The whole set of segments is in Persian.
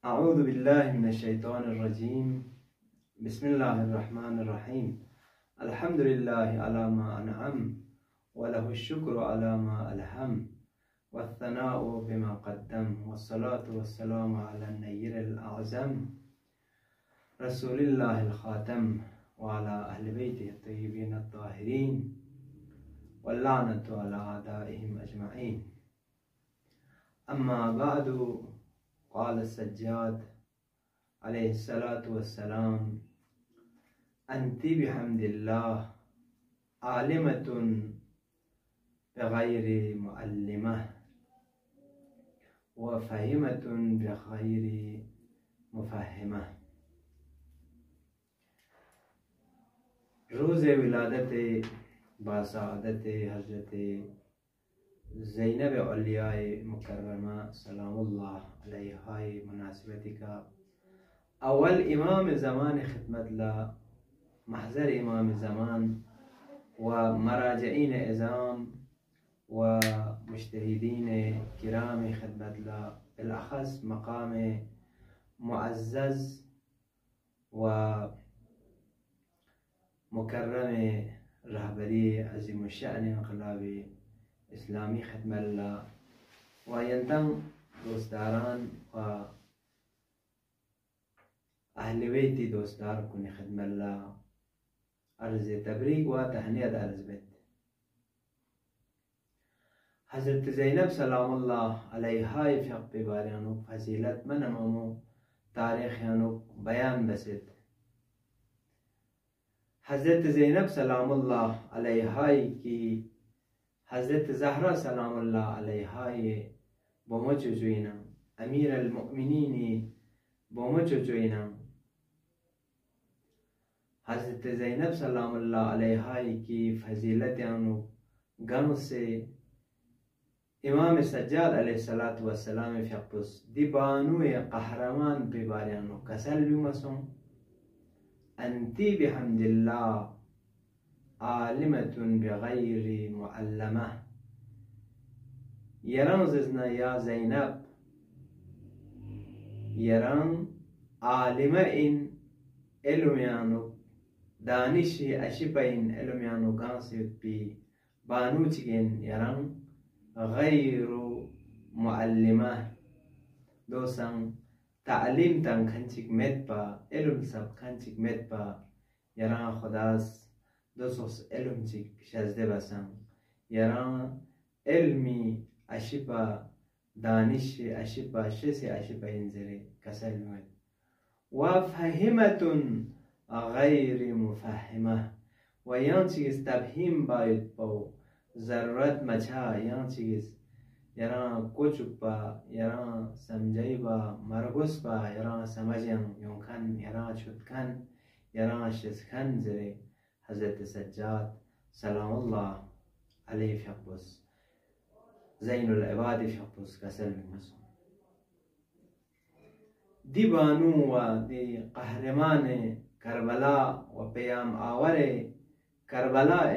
أعوذ بالله من الشيطان الرجيم. بسم الله الرحمن الرحيم. الحمد لله على ما أنعم، وله الشكر على ما ألهم، والثناء بما قدم، والصلاة والسلام على النير الأعظم رسول الله الخاتم، وعلى أهل بيته الطيبين الطاهرين، واللعنة على أعدائهم أجمعين. أما بعد، قال السجاد عليه الصلاة والسلام: أنت بحمد الله عالمة بغير معلمة، وفهمة بغير مفهمة. روز ولادت باسعادت حضرت زینب علیاء مکرمہ سلام اللہ علیہا مناسبتی کا اول امام زمان خدمت لا محضر امام زمان و مراجعین عظام و مجتهدین کرام خدمت لا، بالأخص مقام معزز و مكرم رهبری عظیم الشأن انقلاب اسلامی خدمت الله و ینتم دوستداران و اهل بیتی دوستدار کنی خدمت الله عرض تبریک و تهنیت عرض بیت. حضرت زینب سلام الله علیها فق بباریانو فضیلت منمامو تاریخیانو بیان بسید. حضرت زینب سلام الله علیها کی حضرت زهرا سلام الله علیها بومچو جوینا امیر المؤمنین بومچو جوینا. حضرت زینب سلام الله علیها کی فضیلت انو گنو سے امام سجاد علیہ الصلوۃ والسلام فقس دی بانو قهرمان پی باریانو کسل بیمسون. انتی بحمد الله عالمة بغير معلمة. يران ززنا يا زينب يران عالمة إن علميانو دانشي أشبين علميانو قاصد بي بانوتين يران غير معلمة دوسان تعليم تان كنتك مدبا علم سب كنتك مدبا يران خداس دوسوس علم تيك شازده بسان يران علمي أشبا دانش أشبا شسي أشبا ينزلي كسل موت. وفهمة غير مفهمة ويانتيز تفهيم بايد باو ضرورت مچا يانتيز يران كوچوك با يران سمجھائی با مرگوس با يران سمجھن يونكن يران شدكن يران شسكن زري. حضرت سجاد سلام الله عليه فقبس زين العباد فقبس كسل بمسون. دي بانو و دي قهرمان كربلاء و بيام آور كربلاء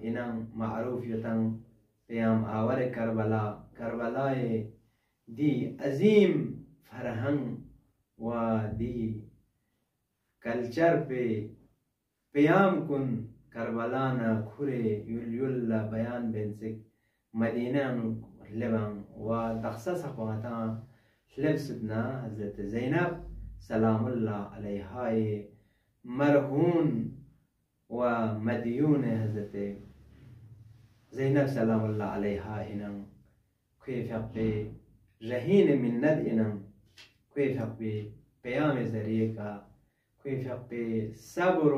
إنام معروف يتن بيام آور كربلاء. كربلاء دي عظيم فرهنگ و دي کلچر پہ پیام کن کربلانا کھرے یل یل بیان بنسک مدینہ لبن و دخصص قواتان لبسدنا. حضرت زینب سلام الله علیها مرهون و مدیون حضرت زینب سلام الله علیها اینم كيف يقبي رهين من ند إنم كيف يقبي بيام زريكا كيف يقبي صبر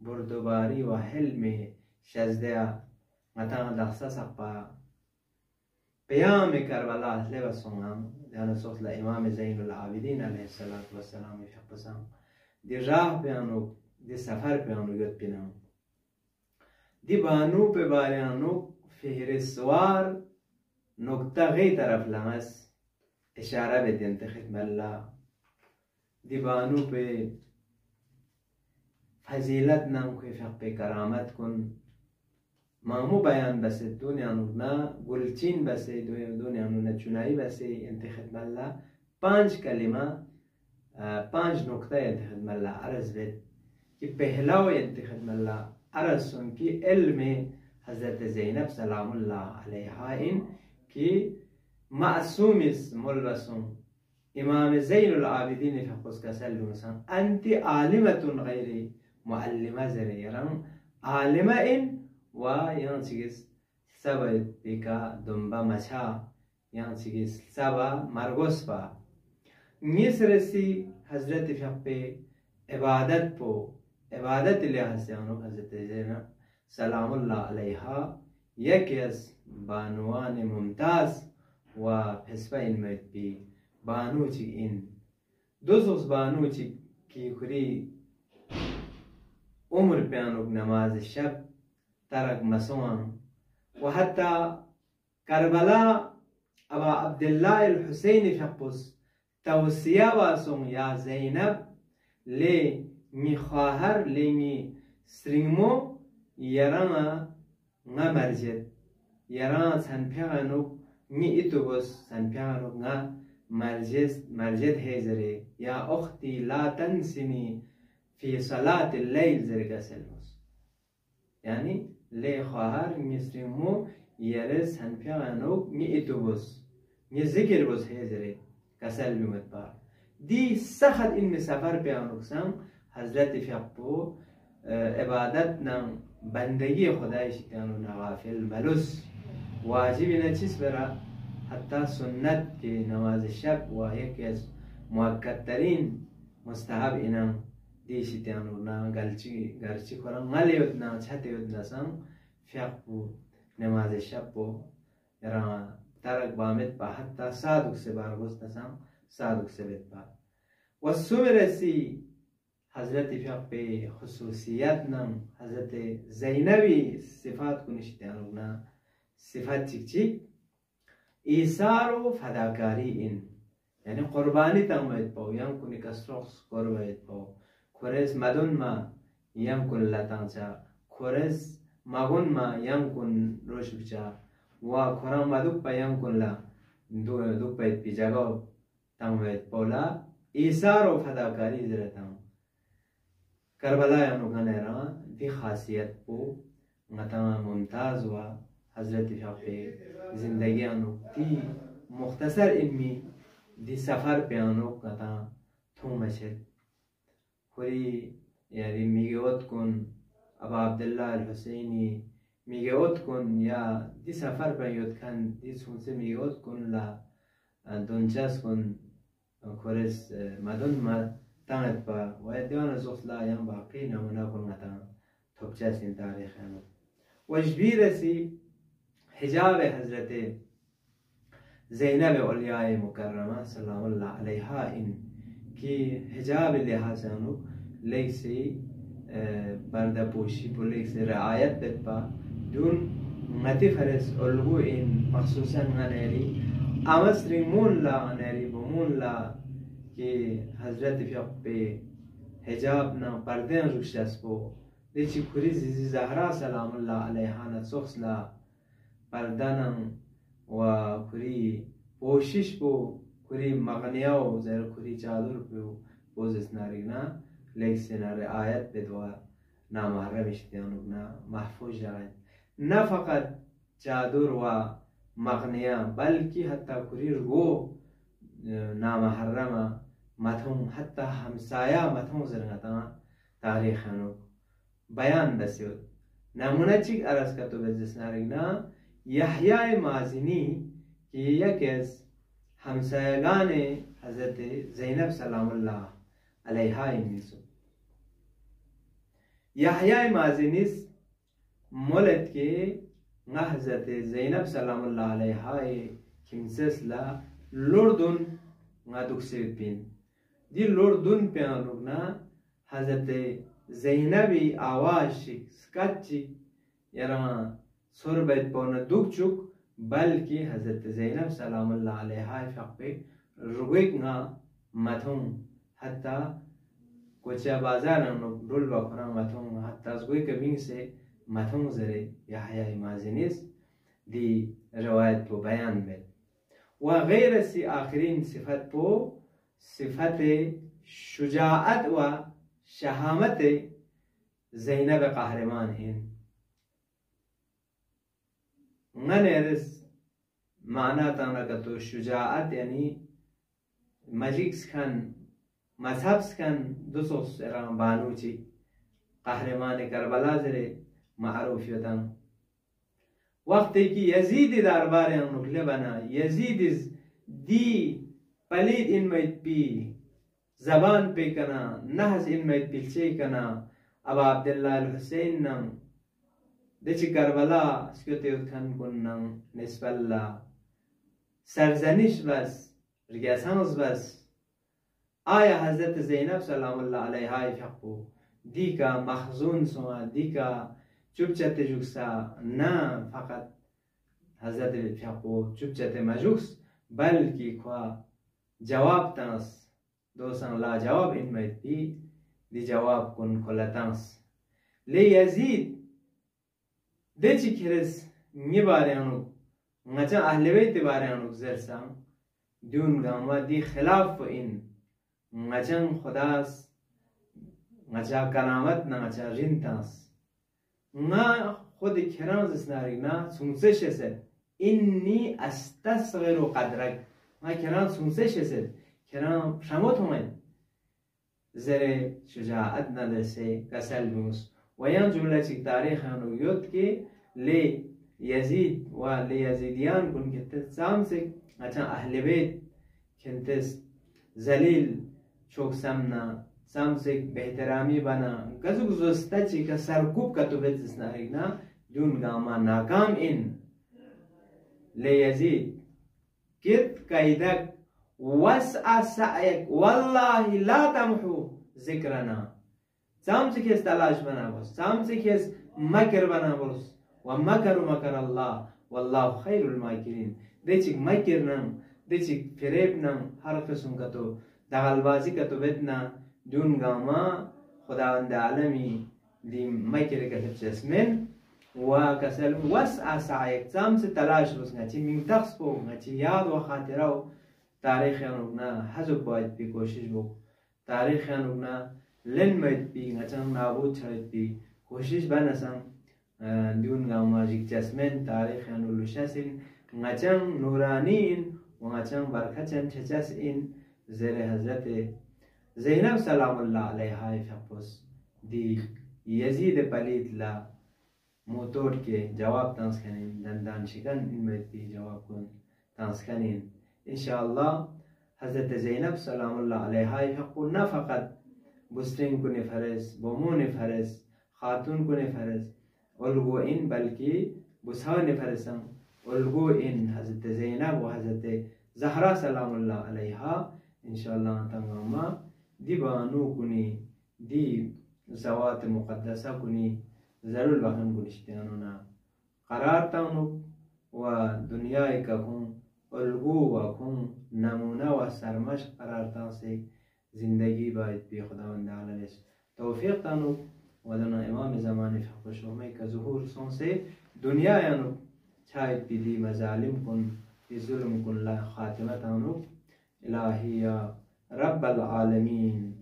بردباري وحلم شزدها متان دخصص با بيام كربلاء لبسونهم لأن صوت الإمام زين العابدين عليه الصلاة والسلام يفقسهم دي راه بيانو دي سفر بيانو يد بينام دي بانو بباريانو فهرسوار نقطة غي طرف لمس إشارة بدين خدمة الله. دي بانو पे فضیلت نام كيف पे کرامت کن مامو بیان بس دنیا نا گلچین بس دنیا نا چنائی بس انت خدمت الله 5 کلمه 5 नुक्ता खिदमत अर्ज बेद कि पहला खिदमत अर्ज सुन कि इल्म हज़रत ज़ैनब सलामुल्लाह अलैहा इन कि मासूम मुलरसुम इमाम ज़ैनुल आबिदीन फ़कुस कसल मुसन अंति आलिमतुन गैरि मुअल्लिमा ज़रे यरं आलिमा इन व yang chigis saba pika dumba macha yang chigis saba margospa nisresi Hazrat Fiaqpe ibadat lihaz se Hazrat Zainab salamullah alaiha yakyas banuan mumtaz wa pespa in bi banu chig in dosos banu chig ki khuri umr pe anuk namaz shab ترك مسوان وحتى كربلاء أبا عبد الله الحسين فقص توصية واسون يا زينب لي مخاهر لي سريمو يرانا مرجد يرانا سنبيانو مي إتوبس سنبيانو مرجد هزري يا أختي لا تنسني في صلاة الليل زرقا سلمس يعني لي خواهر مسلمو يرس هنفيانو مي إتوبس مي ذكر بس هزري كسل بمتبار دي سخت إن مسافر بيانوكسام حضرت فيقبو عبادتنا بندگی خدای شکانو نوافل ملوس واجبی چیز برا حتی سنت که نماز شب و یکی از مؤکد ترین مستحب اینم دیشی تیانو نا گرچی خورم ملیوت نا چھتیوت نسام فیقبو نماز شب بو یرا ترک بامت با حتی صادق سے بارگوست نسام صادق سے بیت با و سمرسی حضرت فیقب خصوصیت نم حضرت زینبی صفات کو نشتیانو نا صفات چک چک ایثار و فداکاری این یعنی قربانی تنوید پاو یم کنی کسرخص قربانیت پاو کورس مدون ما یم کن لطانچا کورس مغون ما یم کن روش بچا و کورم مدوک پا یم کن لا دوک پایت پی جگاو تنوید پاولا ایثار و فداکاری زرتاو کربلا یانو کنیرا دی خاصیت پو غتا ممتاز و حضرت فیقب زندگی آنو دی مختصر علمی دی سفر پیانو غتا تومشد خوری یعنی میگوت کن ابا عبدالله الحسینی میگوت کن یا دی سفر پیوت کن دی سونسه میگوت کن لا دونچاس کن خورس مدون ما تانت با و دیوان زخلا یم باقی نمونه کن غتا توبچاس این تاریخ آنو وجبیرسی حجاب حضرت زینب اولیاء مکرمہ سلام اللہ علیہا ان کی حجاب لحاظ انو لیک سے بردہ پوشی پو لیک سے رعایت بدپا دون متی فرس الگو ان مخصوصا غنیری امس ریمون لا غنیری بمون لا کہ حضرت فیقب حجاب نا پردین رکشت پو لیچی کری زیزی زہرا سلام اللہ علیہا نسوخس لا پردانم و کری پوشش پو کری مغنیاو زیر کری چادر پو پوزس ناریگنا لیکن رعایت بدوا نامحرم اشتیانوگنا محفوظ جائد نه فقط چادر و مغنیا بلکه حتی کری رگو نامحرم متهم حتی همسایه متهم زرگتا تاریخانو بیان دسیود نمونه چیک عرض کتو بزس ناریگنا یحیای مازنی که یکی از همسایگان حضرت زینب سلام الله علیها اینیسو یحیای مازنیس مولد که حضرت زینب سلام الله علیها کمسس لا لردن دکسید بین دی لردن پیانوگنا حضرت زینبی آواز شک سکت یرا سر بیت پونا دوک چوک بلکہ حضرت زینب سلام اللہ علیہ فقبی رگویک نا متھوں حتی کوچا بازار نو دول بخورا متھوں حتی از گوی کبین سے متھوں زرے یحیای مازنیس دی روایت پو بیان بیت و غیر سی آخرین صفت پو صفت شجاعت و شهامت زینب قهرمان هن نرس معنى تانا كتو شجاعت يعني مجيكس كان مذهبس كان دوسوس ارام بانوچی قهرمان کربلا زره معروف یدن وقتی که یزید درباره نکله بنا یزید دی پلید این میت بی زبان پی کنا نحس این میت پیلچه کنا ابا عبدالله الحسین نم دچی کربلا اسکوتیوت کن کنن نسبت الله سرزنش بس رگسانس بس آیا حضرت زینب سلام الله علیها فقو دیکا مخزون سوا دیکا چوبچت جوکسا نه فقط حضرت فقو چوبچت مجوکس بلکی خوا جواب تنس دوستان لا جواب این میت دی جواب کن کلتنس لی یزید دچی کرس میباره انو نچا اهل بیت باره انو زرسام دون گاما دی خلاف این نچن خداست نچا کرامت نچا رینتاس نا خود کرانز اسناری نا سونسه شسد اینی استصغر قدرک ما کران سونسه شسد کران شموت همین زره شجاعت ندرسه کسل بیموس و یان جمله چی تاریخ هنو یود که لی یزید و لی یزیدیان کن که تسام سے اچھا اهل بیت کنتس زلیل چوک سمنا سام سے بہترامی بنا گزو گزوستا چی که سرکوب کا تو بیت اسنارینا جون گاما ناکام این لی یزید کت قیدک وسع سعیک والله لا تمحو ذکرنا سام سے کس تلاش بنا بس سام سے کس مکر بنا بس ومكر مكر الله والله خير الماكرين ديچك مكر نم ديچك فریب نم هر قسم کتو دغلبازی کتو بدنا دون گاما خداوند عالمی دی مكر کتب چسمن و کسل وسع سعیک سام سے تلاش بس نچی من تخص بو نچی یاد و خاطره و تاریخ انونا حذف باید بی کوشش بو تاریخ انونا لن مید بی نچن نابود شاید بی کوشش بنسم دون گاما جیک جسمن تاریخ انولوشاسین نچن نورانین و نچن برکتن چچس این زیر حضرت زینب سلام الله علیها فقوس دی یزید پلید لا موتور کے جواب تانس کنین دندان شکن این میتی جواب کن تانس کنین انشاءاللہ حضرت زینب سلام الله علیها فقو نه فقط بسترین کنی فرز بومون فرز خاتون کنی فرز الگو این بلکه بسان فرسم الگو این حضرت زینب و حضرت زهرا سلام الله علیها انشاءالله تنگاما دی بانو کنی دی زوات مقدسه کنی ضرور بخن کنشتیانونا قرار تانو و دنیای که کن الگو و کن نمونه و سرمش قرار تان سے زندگی باید بی خداوند علیه توفیق تانو ودنا امام زمان فقه شومی که ظهور سون سے دنیا یانو چاید بیدی مظالم کن بی ظلم کن لا خاتمت آنو الہی یا رب العالمین